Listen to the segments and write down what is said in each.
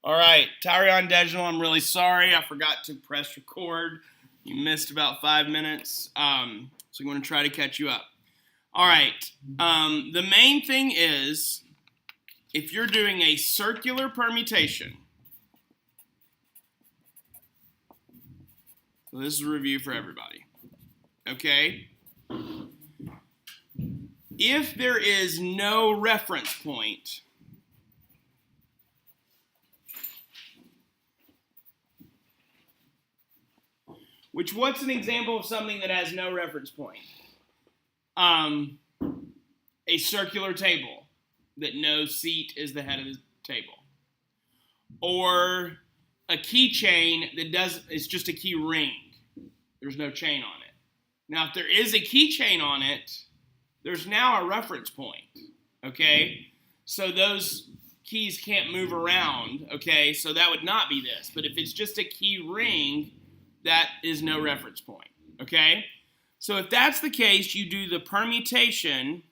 All right, Tyrion Dejanel, I'm really sorry. I forgot to press record. You missed about 5 minutes, so I'm going to try to catch you up. All right, the main thing is if you're doing a circular permutation, so this is a review for everybody, okay? If there is no reference point, what's an example of something that has no reference point? A circular table that no seat is the head of the table. Or a keychain that it's just a key ring. There's no chain on it. Now, if there is a keychain on it, there's now a reference point, okay? So those keys can't move around, okay? So that would not be this. But if it's just a key ring, that is no reference point, okay? So if that's the case, you do the permutation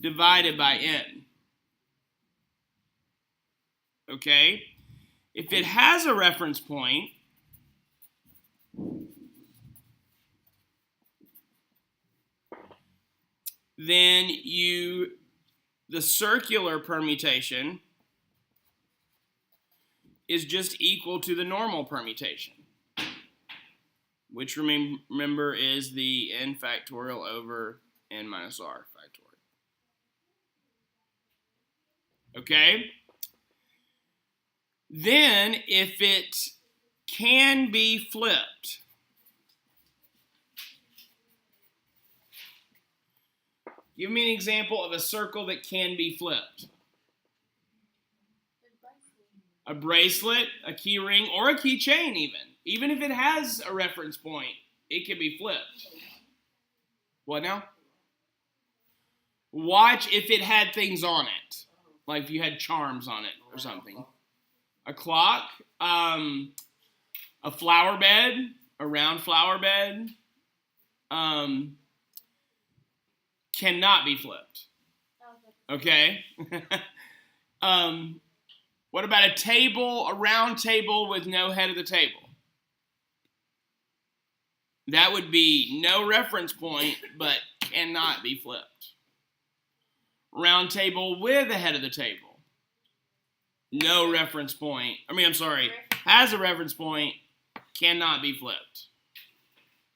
divided by n, okay? If it has a reference point, then the circular permutation is just equal to the normal permutation, which remember is the n factorial over n minus r factorial. Okay? Then, if it can be flipped, give me an example of a circle that can be flipped. A bracelet, a key ring, or a keychain even. Even if it has a reference point, it can be flipped. What now? Watch if it had things on it. Like if you had charms on it or something. A clock, a flower bed, a round flower bed, cannot be flipped. Okay? What about a table, a round table with no head of the table? That would be no reference point, but cannot be flipped. Round table with a head of the table. No reference point. Has a reference point, cannot be flipped.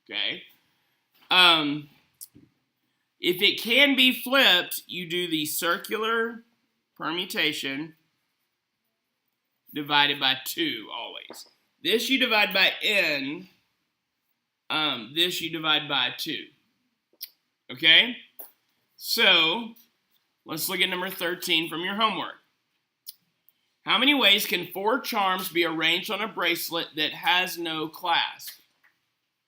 Okay? If it can be flipped, you do the circular permutation divided by 2 always. This you divide by n. This you divide by 2. Okay? So, let's look at number 13 from your homework. How many ways can 4 charms be arranged on a bracelet that has no clasp?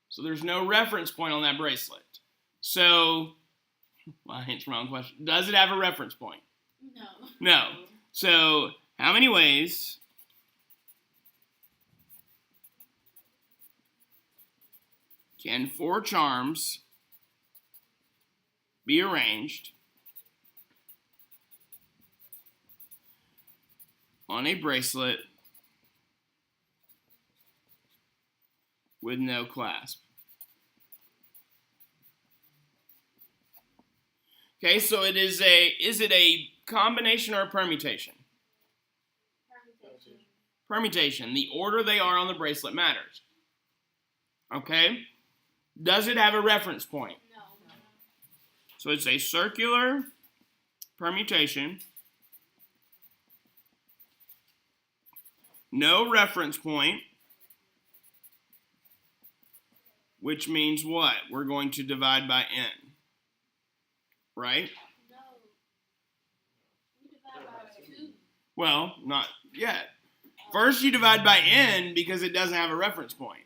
So there's no reference point on that bracelet. So, well, I answered my own question. Does it have a reference point? No. No. So, how many ways can 4 charms be arranged on a bracelet with no clasp? Okay, so is it a combination or a permutation? Permutation. The order they are on the bracelet matters. Okay? Does it have a reference point? No. So it's a circular permutation. No reference point. Which means what? We're going to divide by n. Right? No. We divide by 2. Well, not yet. First you divide by n because it doesn't have a reference point.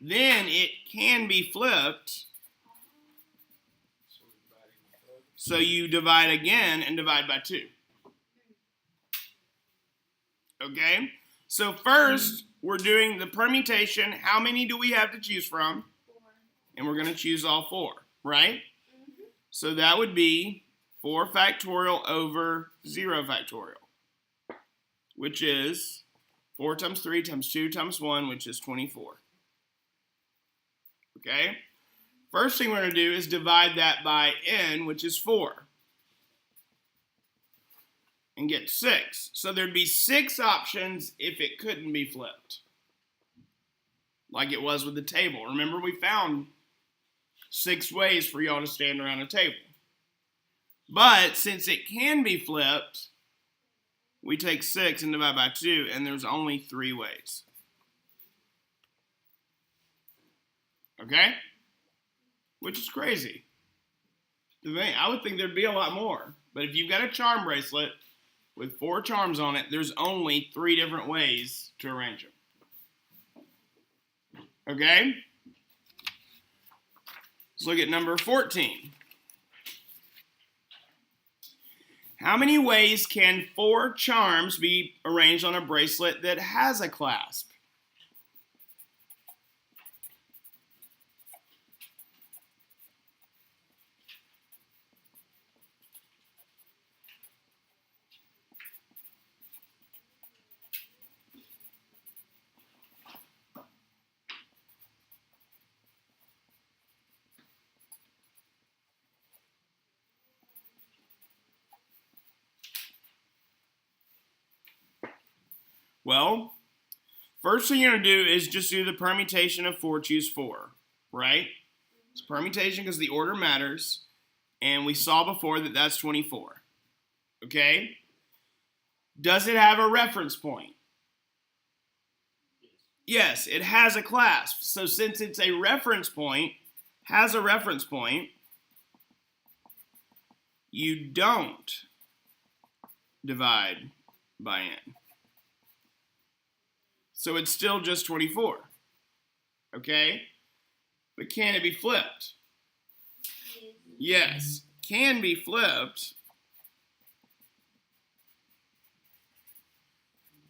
Then it can be flipped. So you divide again and divide by 2. Okay? So first, we're doing the permutation. How many do we have to choose from? 4. And we're going to choose all 4, right? Mm-hmm. So that would be 4 factorial over 0 factorial. which is 4 times 3 times 2 times 1, which is 24. Okay? First thing we're going to do is divide that by n, which is 4. And get 6. So there'd be 6 options if it couldn't be flipped. Like it was with the table. Remember, we found 6 ways for y'all to stand around a table. But since it can be flipped, we take 6 and divide by 2, and there's only 3 ways. Okay? Which is crazy. I would think there'd be a lot more. But if you've got a charm bracelet with 4 charms on it, there's only 3 different ways to arrange them. Okay? Let's look at number 14. How many ways can 4 charms be arranged on a bracelet that has a clasp? Well, first thing you're going to do is just do the permutation of 4, choose 4, right? It's permutation because the order matters, and we saw before that that's 24, okay? Does it have a reference point? Yes, it has a clasp. So since it's a reference point, has a reference point, you don't divide by n. So it's still just 24, okay? But can it be flipped? Yes, can be flipped.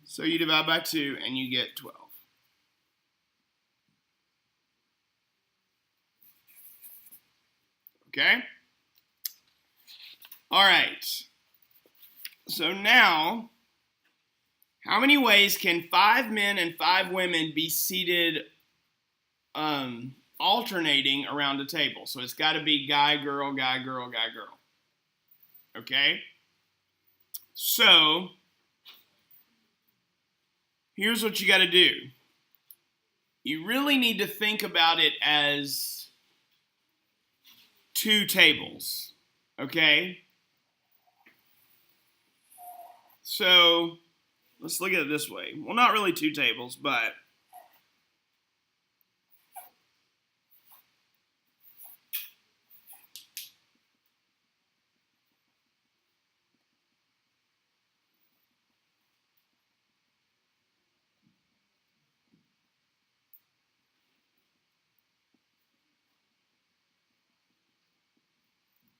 So you divide by 2 and you get 12. Okay? All right. So now, how many ways can 5 men and 5 women be seated alternating around a table? So it's got to be guy, girl, guy, girl, guy, girl. Okay? So, here's what you got to do. You really need to think about it as 2 tables. Okay? So, let's look at it this way. Well, not really 2 tables, but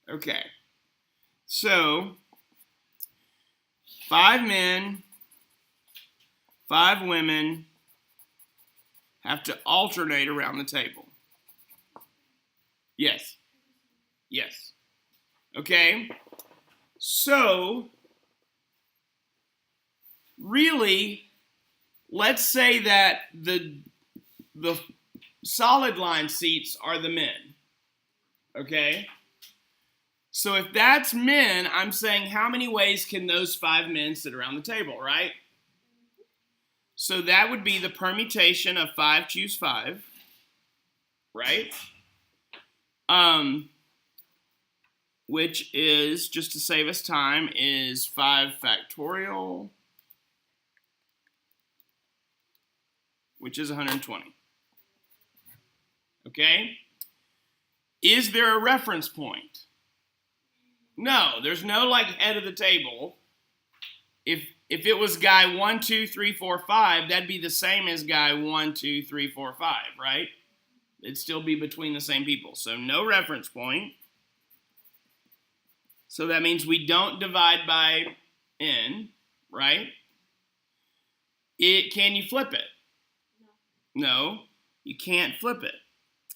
okay. So, 5 men, 5 women have to alternate around the table. Yes. Yes. Okay. So, really, let's say that the solid line seats are the men. Okay? So if that's men, I'm saying how many ways can those 5 men sit around the table, right? So that would be the permutation of 5 choose 5, right? Which is, just to save us time, is 5 factorial, which is 120. Okay? Is there a reference point? No, there's no like head of the table. If it was guy 1, 2, 3, 4, 5, that'd be the same as guy 1, 2, 3, 4, 5, right? It'd still be between the same people. So no reference point. So that means we don't divide by n, right? Can you flip it? No, you can't flip it.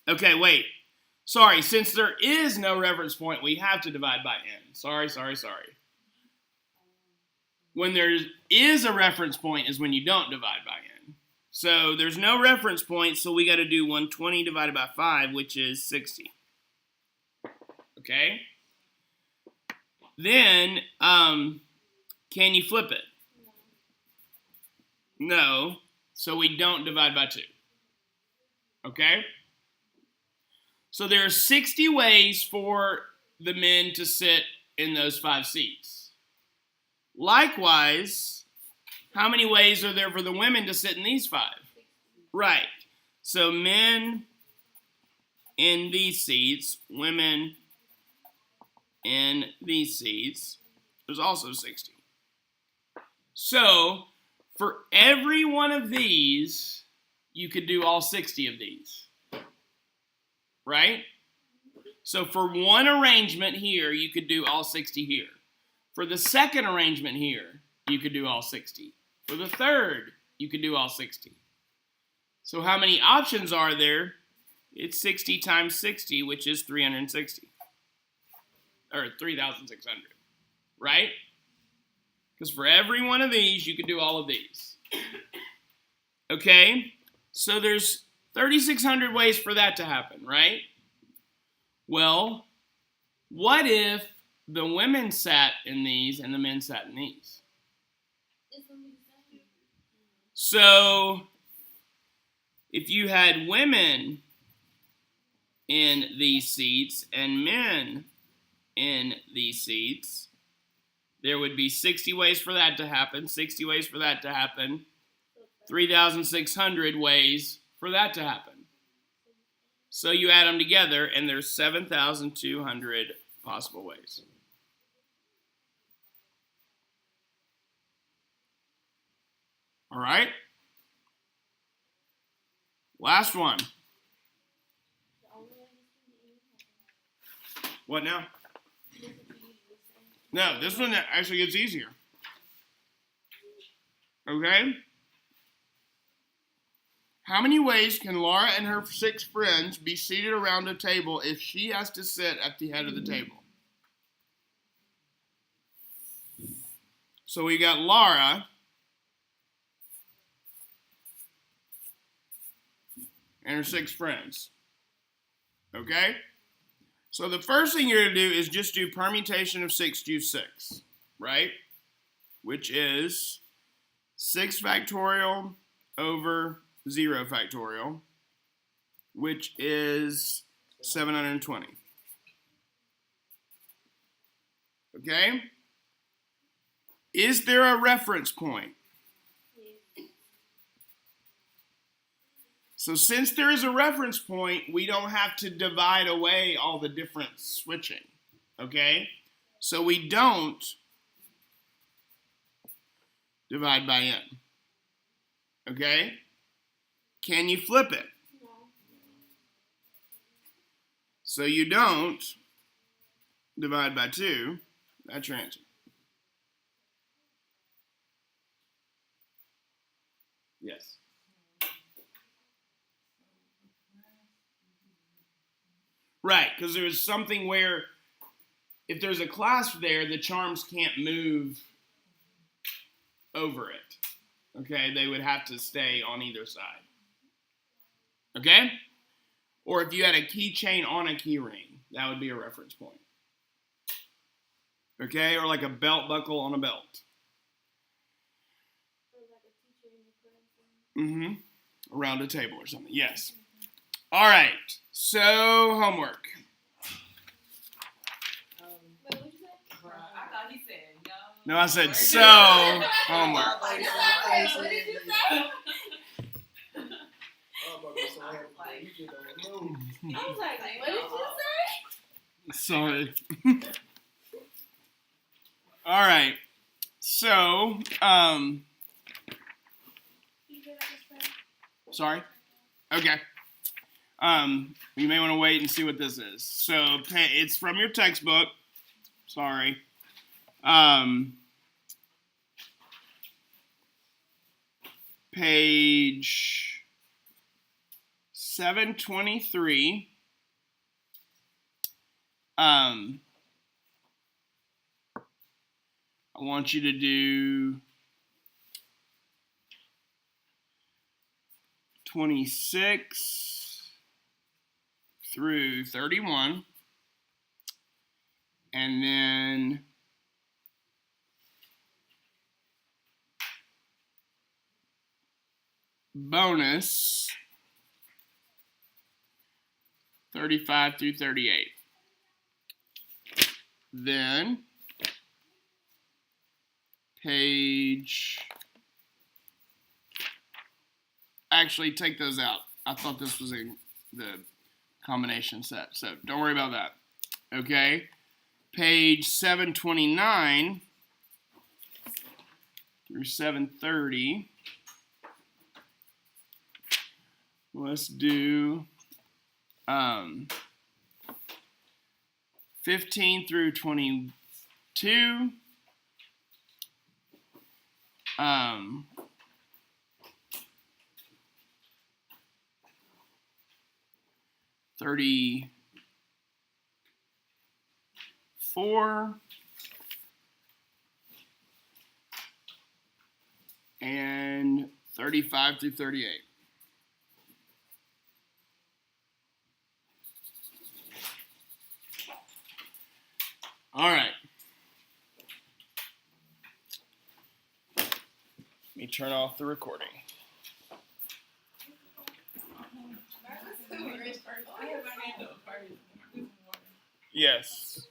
Okay, wait. Sorry, since there is no reference point, we have to divide by n. Sorry. When there is a reference point is when you don't divide by n. So there's no reference point, so we got to do 120 divided by 5, which is 60. Okay? Then, can you flip it? No. So we don't divide by 2. Okay? So there are 60 ways for the men to sit in those 5 seats. Likewise, how many ways are there for the women to sit in these 5? Right. So men in these seats, women in these seats, there's also 60. So for every one of these, you could do all 60 of these. Right? So for one arrangement here, you could do all 60 here. For the second arrangement here, you could do all 60. For the third, you could do all 60. So how many options are there? It's 60 times 60, which is 360. Or 3,600. Right? Because for every one of these, you could do all of these. Okay? So there's 3,600 ways for that to happen, right? Well, what if the women sat in these and the men sat in these? So, if you had women in these seats and men in these seats, there would be 60 ways for that to happen, 60 ways for that to happen, 3,600 ways for that to happen. So you add them together, and there's 7,200 possible ways. All right? Last one. What now? No, this one actually gets easier. Okay? How many ways can Laura and her 6 friends be seated around a table if she has to sit at the head of the table? So we got Laura and her 6 friends. Okay? So the first thing you're going to do is just do permutation of 6 to 6, right? Which is 6 factorial over 0 factorial, which is 720. Okay? Is there a reference point? So since there is a reference point, we don't have to divide away all the different switching. Okay? So we don't divide by n. Okay? Can you flip it? No. So you don't divide by 2. That's your answer. Yes. Right, because there's something where if there's a clasp there, the charms can't move over it. Okay, they would have to stay on either side. Okay? Or if you had a keychain on a key ring, that would be a reference point. Okay, or like a belt buckle on a belt. Mm-hmm. Around a table or something, yes. All right, so homework. Wait, what'd you say? I thought he said no. No, I said so homework. What did you say? I was like, what did you say? Sorry. All right, so, sorry? Okay. You may want to wait and see what this is. So, it's from your textbook. Sorry. Page 723. I want you to do 26 through 31, and then bonus 35 through 38. Then page, actually take those out. I thought this was in the combination set, so don't worry about that. Okay, page 729 through 730. Let's do 15 through 22. 34 and 35 through 38. All right. Let me turn off the recording. Yes.